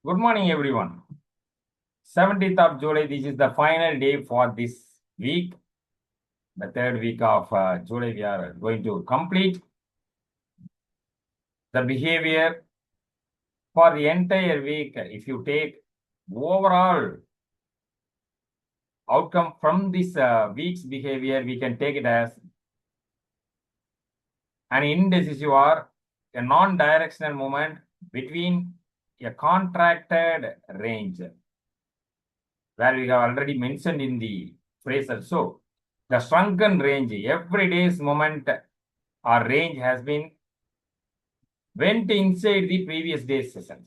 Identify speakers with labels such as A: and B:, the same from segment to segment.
A: Good morning, everyone. 17th of July, this is the final day for this week. The third week of July, we are going to complete the behavior for the entire week. If you take overall outcome from this week's behavior, we can take it as an indecisive or a non-directional movement between a contracted range, where we have already mentioned in the phrase also. The shrunken range, every day's moment or range has been went inside the previous day's session.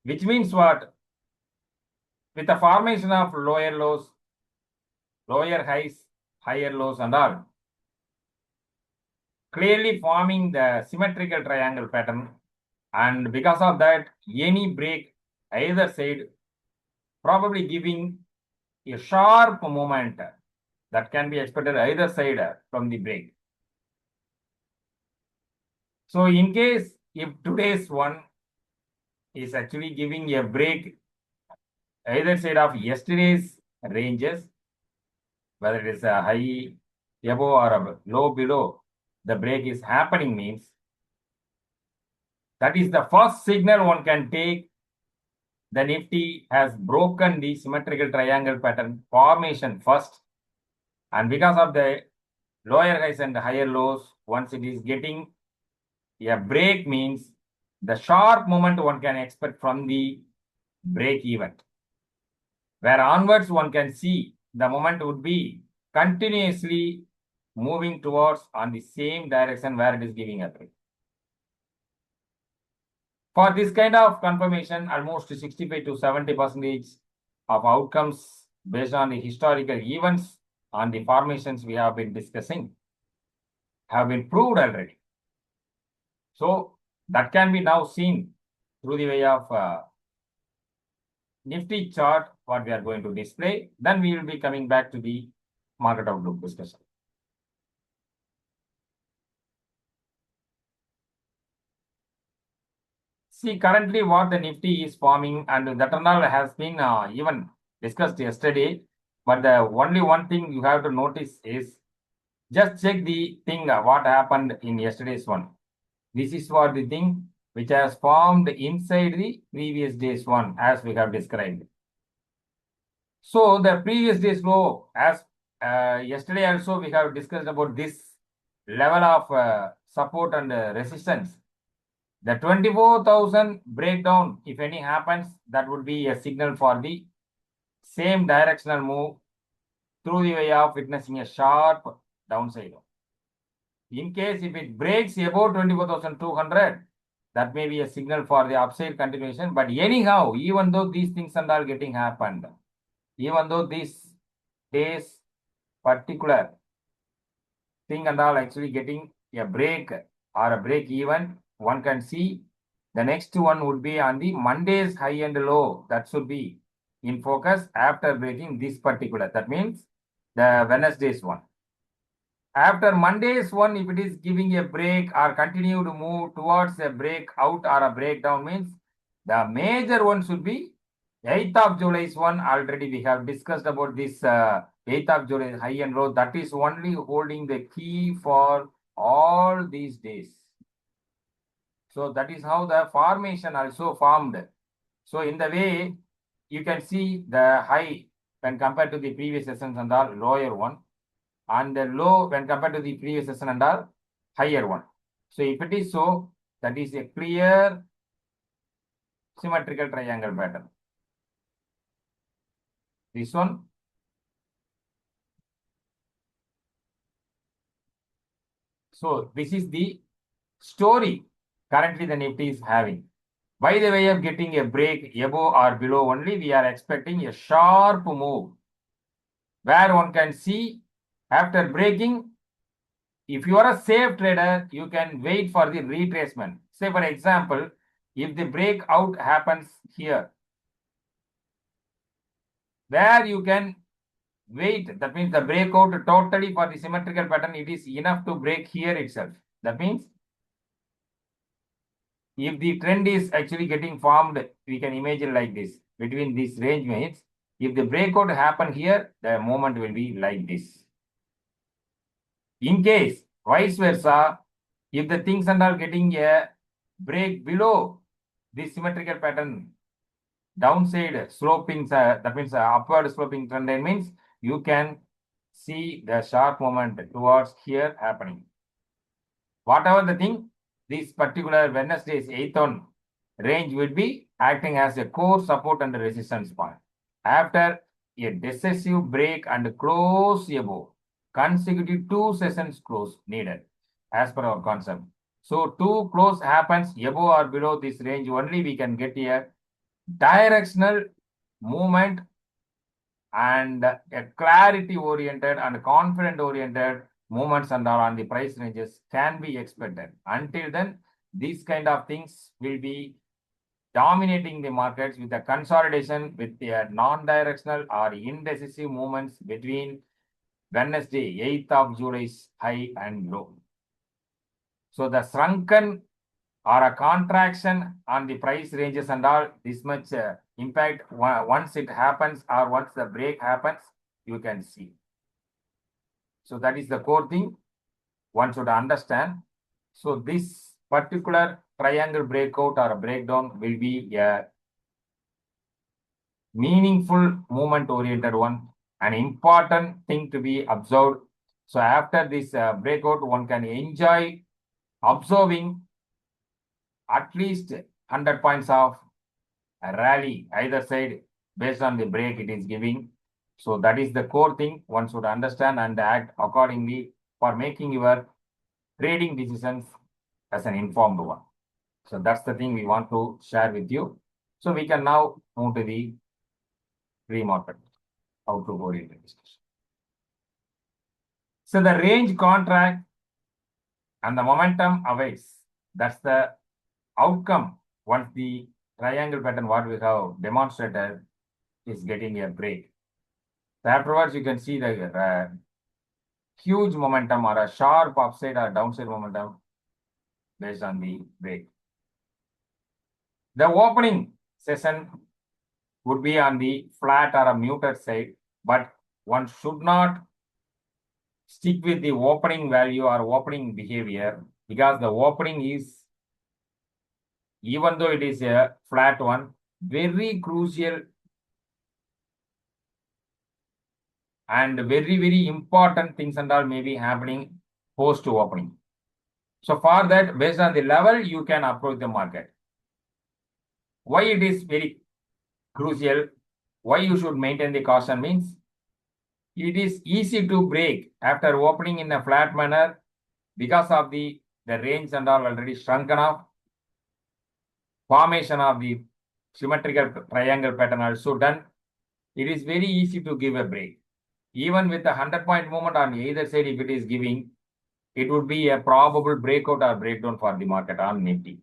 A: Which means what? With the formation of lower lows, lower highs, higher lows and all, clearly forming the symmetrical triangle pattern, and because of that, any break either side probably giving a sharp movement that can be expected either side from the break. So in case if today's one is actually giving a break either side of yesterday's ranges, whether it is a high above or a low below, the break is happening means that is the first signal one can take. The Nifty has broken the symmetrical triangle pattern formation first, and because of the lower highs and higher lows, once it is getting a break means the sharp movement one can expect from the break event, where onwards one can see the moment would be continuously moving towards on the same direction where it is giving a break. For this kind of confirmation, almost 65 to 70% of outcomes based on the historical events on the formations we have been discussing have been proved already. So that can be now seen through the way of Nifty chart, what we are going to display. Then we will be coming back to the market outlook discussion. See, currently what the Nifty is forming, and that and all has been even discussed yesterday. But the only one thing you have to notice is just check the thing what happened in yesterday's one. This is what the thing which has formed inside the previous day's one, as we have described. So the previous day's low, as yesterday also we have discussed about this level of support and resistance. The 24,000 breakdown, if any happens, that would be a signal for the same directional move through the way of witnessing a sharp downside. In case if it breaks above 24,200, that may be a signal for the upside continuation. But anyhow, even though these things and all getting happened, even though this day's particular thing and all actually getting a break or a break even, one can see the next one would be on the Monday's high and low. That should be in focus after breaking this particular. That means the Wednesday's one. After Monday's one, if it is giving a break or continue to move towards a breakout or a breakdown, means the major one should be 8th of July's one. Already we have discussed about this 8th of July high and low. That is only holding the key for all these days. So that is how the formation also formed. So in the way, you can see the high when compared to the previous sessions and all lower one, and the low when compared to the previous session and all higher one. So if it is so, that is a clear symmetrical triangle pattern. This one. So this is the story currently the Nifty is having. By the way of getting a break above or below only, we are expecting a sharp move where one can see after breaking. If you are a safe trader, you can wait for the retracement. Say for example, if the breakout happens here, where you can wait, that means the breakout totally for the symmetrical pattern, it is enough to break here itself. That means if the trend is actually getting formed, we can imagine like this. Between this range means, if the breakout happen here, the movement will be like this. In case, vice versa, if the things are getting a break below this symmetrical pattern, downside sloping, that means upward sloping trend line means you can see the sharp movement towards here happening. Whatever the thing, this particular Wednesday's 8th on range will be acting as a core support and resistance point. After a decisive break and close above, consecutive 2 sessions close needed as per our concept. So 2 close happens above or below this range, only we can get a directional movement and a clarity oriented and confident oriented movements and all on the price ranges can be expected. Until then, these kind of things will be dominating the markets with the consolidation with the non-directional or indecisive movements between Wednesday, 8th of July's high and low. So the shrunken or a contraction on the price ranges and all, this much impact once it happens or once the break happens, you can see. So that is the core thing one should understand. So this particular triangle breakout or a breakdown will be a meaningful movement oriented one, an important thing to be observed. So after this breakout, one can enjoy observing at least 100 points of a rally either side based on the break it is giving. So that is the core thing one should understand and act accordingly for making your trading decisions as an informed one. So that's the thing we want to share with you. So we can now move to the pre-market outlook oriented discussion. So the range contract and the momentum awaits. That's the outcome once the triangle pattern what we have demonstrated is getting a break. So afterwards, you can see the huge momentum or a sharp upside or downside momentum based on the break. The opening session would be on the flat or a muted side, but one should not stick with the opening value or opening behavior because the opening is, even though it is a flat one, very crucial and very, very important things and all may be happening post opening. So for that, based on the level, you can approach the market. Why it is very crucial, why you should maintain the caution means, it is easy to break after opening in a flat manner because of the range and all already shrunken off. Formation of the symmetrical triangle pattern also done. It is very easy to give a break. Even with a 100-point movement on either side, if it is giving, it would be a probable breakout or breakdown for the market on NIFTY.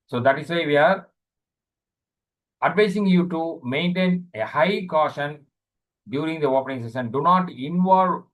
A: So that is why we are advising you to maintain a high caution during the opening session. Do not involve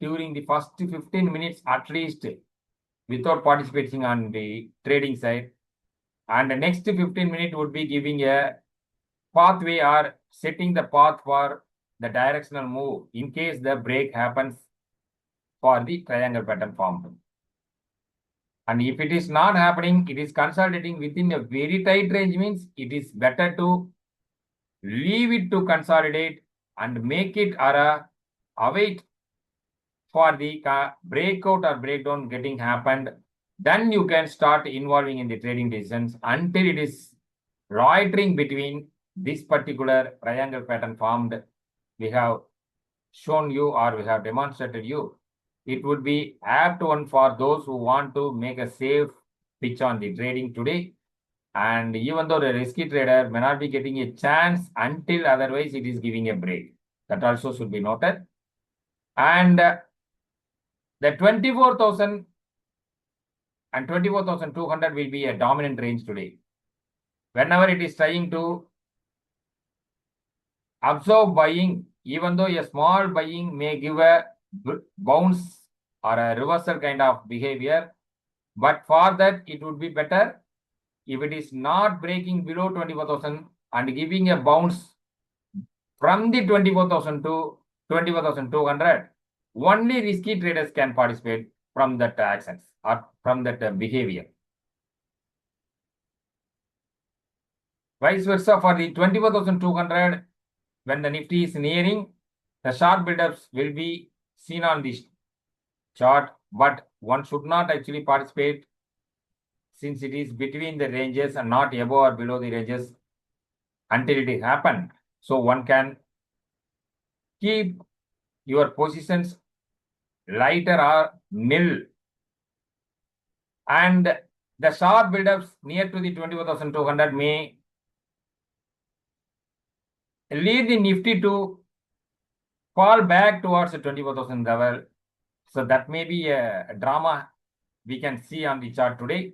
A: during the first 15 minutes at least without participating on the trading side. And the next 15 minutes would be giving a pathway or setting the path for the directional move in case the break happens for the triangle pattern formed. And if it is not happening, it is consolidating within a very tight range means it is better to leave it to consolidate and make it or await for the breakout or breakdown getting happened. Then you can start involving in the trading decisions until it is loitering between this particular triangle pattern formed. We have shown you or we have demonstrated you. It would be apt one for those who want to make a safe pitch on the trading today. And even though the risky trader may not be getting a chance until otherwise it is giving a break. That also should be noted. And the 24,000 and 24,200 will be a dominant range today. Whenever it is trying to observe buying, even though a small buying may give a bounce or a reversal kind of behavior, But for that, it would be better if it is not breaking below 24,000 and giving a bounce from the 24,000 to 24,200, only risky traders can participate from that actions or from that behavior. Vice versa for the 24,200, when the Nifty is nearing, the sharp buildups will be seen on this chart, but one should not actually participate since it is between the ranges and not above or below the ranges until it happens. So one can keep your positions lighter or nil. And the sharp buildups near to the 24,200 may lead the Nifty to fall back towards the 24,000 level. So that may be a drama we can see on the chart today.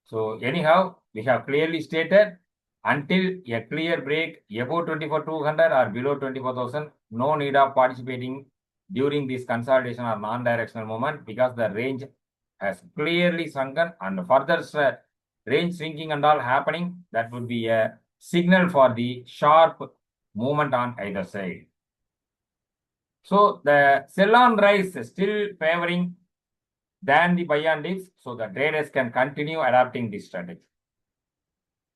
A: So anyhow, we have clearly stated until a clear break above 24,200 or below 24,000, no need of participating during this consolidation or non-directional movement because the range has clearly sunken and further range shrinking and all happening. That would be a signal for the sharp movement on either side. So the sell on rise is still favoring than the buy on dips, so the traders can continue adapting this strategy.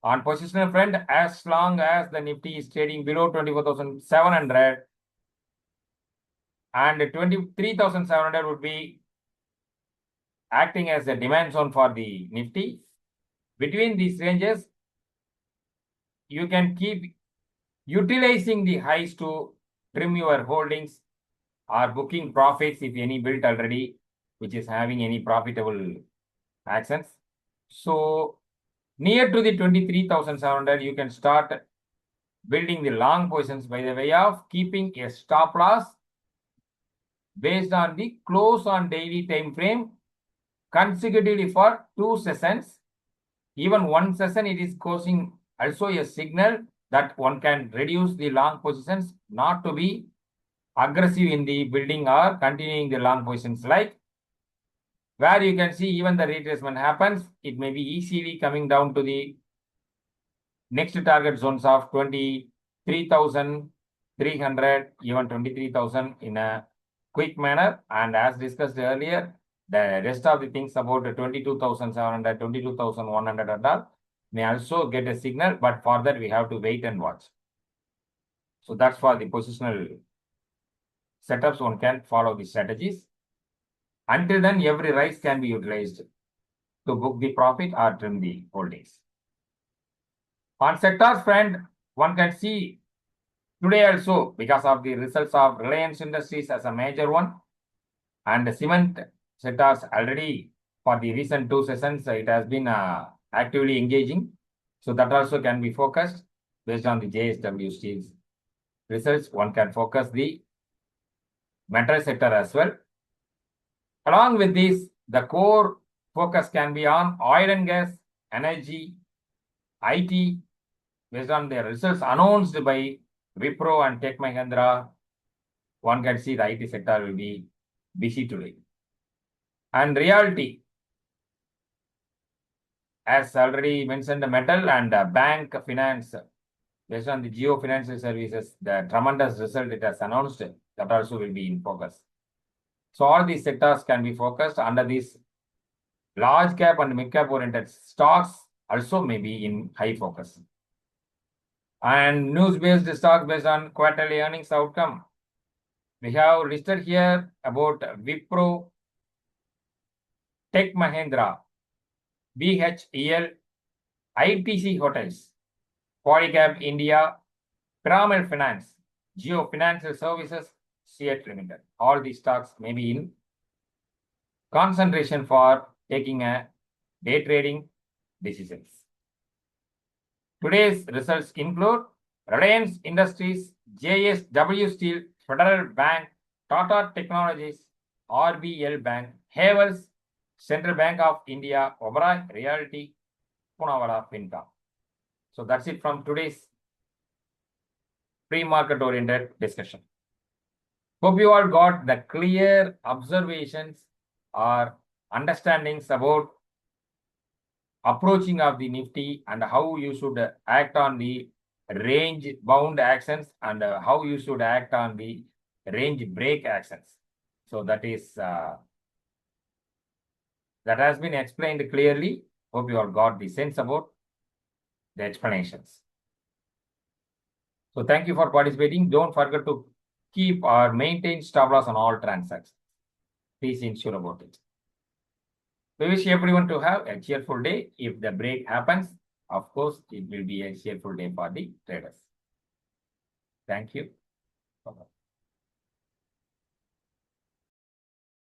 A: On positional front, as long as the Nifty is trading below 24,700 and 23,700 would be acting as a demand zone for the Nifty. Between these ranges, you can keep utilizing the highs to trim your holdings or booking profits if any built already, which is having any profitable actions. So near to the 23,700, you can start building the long positions by the way of keeping a stop loss based on the close on daily time frame consecutively for 2 sessions. Even one session, it is causing also a signal that one can reduce the long positions, not to be aggressive in the building or continuing the long positions, like where you can see even the retracement happens, it may be easily coming down to the next target zones of 23,300, even 23,000 in a quick manner. And as discussed earlier, the rest of the things about 22,700, 22,100 and all may also get a signal, but for that we have to wait and watch. So that's for the positional setups. One can follow the strategies. Until then, every rise can be utilized to book the profit or trim the holdings. On sectors front, one can see today also, because of the results of Reliance Industries as a major one, and the cement sectors already for the recent 2 sessions, it has been actively engaging. So that also can be focused based on the JSW Steel's results. One can focus the metal sector as well. Along with this, the core focus can be on oil and gas, energy, IT, based on the results announced by Wipro and Tech Mahindra. One can see the IT sector will be busy today. And realty, as already mentioned, the metal and bank finance, based on the Geo Financial Services, the tremendous result it has announced, that also will be in focus. So all these sectors can be focused under these large cap and mid cap oriented stocks also may be in high focus. And news-based stocks based on quarterly earnings outcome. We have listed here about Wipro, Tech Mahindra, BHEL, ITC Hotels, Polycab India, Piramal Finance, Geo Financial Services, CET Limited. All these stocks may be in concentration for taking a day trading decisions. Today's results include Reliance Industries, JSW Steel, Federal Bank, Tata Technologies, RBL Bank, Havels, Central Bank of India, Oberoi Realty, Poonawalla Fincom. So that's it from today's pre-market oriented discussion. Hope you all got the clear observations or understandings about approaching of the Nifty and how you should act on the range bound actions and how you should act on the range break actions. So that is that has been explained clearly. Hope you all got the sense about the explanations. So thank you for participating. Don't forget to keep or maintain stop loss on all transactions. Please ensure about it. We wish everyone to have a cheerful day. If the break happens, of course, it will be a cheerful day for the traders. Thank you. Bye-bye.